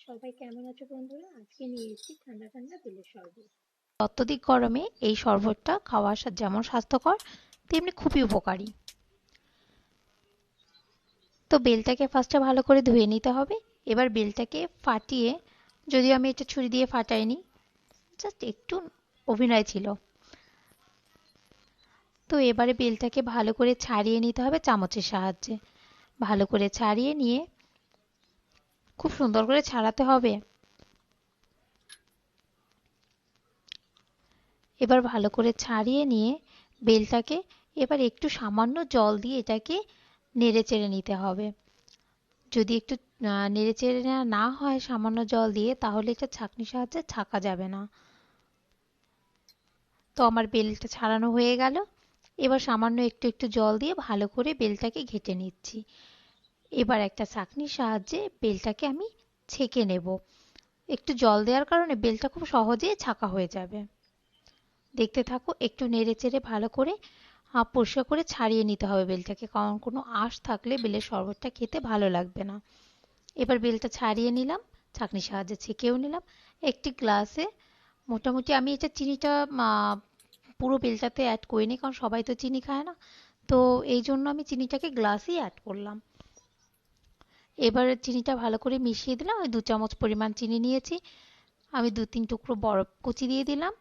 সবাই কেমন আছো বন্ধুরা? আজকে নিয়ে এসেছি ঠান্ডা ঠান্ডা বেলের শরবত। অত্যধিক গরমে এই শরবতটা খাওয়া যেমন স্বাস্থ্যকর তেমনি খুবই উপকারী। তো বেলটাকে ফার্স্টে ভালো করে ধুয়ে নিতে হবে। এবার বেলটাকে ফাটিয়ে, যদিও আমি এটা ছুরি দিয়ে ফাটাইনি, জাস্ট একটু অভিনয় ছিল। তো এবারে বেলটাকে ভালো করে ছাড়িয়ে নিতে হবে চামচের সাহায্যে। ভালো করে ছাড়িয়ে নিয়ে, খুব সুন্দর করে ছাড়াতে হবে। এবার ভালো করে ছাড়িয়ে নিয়ে বেলটাকে এবার একটু সামান্য জল দিয়ে এটাকে নেড়ে চেড়ে নিতে হবে। যদি একটু নেড়েচেড়ে নেওয়া না হয় সামান্য জল দিয়ে, তাহলে এটা ছাঁকনির সাহায্যে ছাঁকা যাবে না। তো আমার বেলটা ছাড়ানো হয়ে গেল। এবার সামান্য একটু একটু জল দিয়ে ভালো করে বেলটাকে ঘেটে নিচ্ছি। এবার একটা ছাঁকনির সাহায্যে বেলটাকে আমি ছেঁকে নেব। একটু জল দেওয়ার কারণে বেলটা খুব সহজেই ছাঁকা হয়ে যাবে। দেখতে থাকো, একটু নেড়ে চেড়ে ভালো করে পরিষ্কার করে ছাড়িয়ে নিতে হবে বেলটাকে, কারণ কোনো আঁশ থাকলে বেলের শরবতটা খেতে ভালো লাগবে না। এবার বেলটা ছাড়িয়ে নিলাম, ছাঁকনির সাহায্যে ছেঁকেও নিলাম। একটি গ্লাসে মোটামুটি আমি এটা চিনিটা পুরো বেলটাতে অ্যাড করিনি, কারণ সবাই তো চিনি খায় না। তো এই জন্য আমি চিনিটাকে গ্লাসেই অ্যাড করলাম। এবার চিনিটা ভালো করে মিশিয়ে দিলাম। আমি 2 চামচ পরিমাণ চিনি নিয়েছি। আমি 2-3 টুকরো বরফ কুচি দিয়ে দিলাম।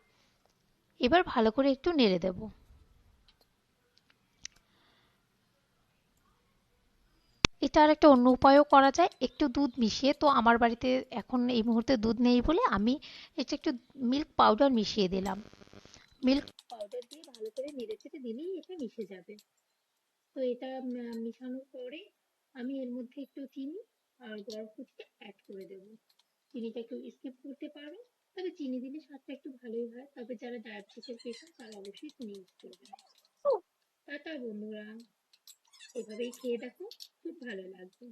এবার ভালো করে একটু নেড়ে দেব। এটা আর একটা অন্য উপায়ও করা যায়, একটু দুধ মিশিয়ে। তো আমার বাড়িতে এখন এই মুহূর্তে দুধ নেই বলে আমি এটা একটু মিল্ক পাউডার মিশিয়ে দিলাম। মিল্ক পাউডার দিয়ে ভালো করে নেড়ে চেড়ে দিলেই এটা মিশে যাবে। তো এটা মিশানোর পরে আমি এর মধ্যে একটু চিনি আর বরফ কুচিটা অ্যাড করে দেবো। চিনিটা একটু স্কিপ করতে পারো, তবে চিনি দিলে স্বাদটা একটু ভালোই হয়। তবে যারা ডায়াবেটিসের পেশেন্ট তারা অবশ্যই চিনি ইউজ করবেন। টাটা বন্ধুরা, এভাবেই খেয়ে দেখো, খুব ভালো লাগবে।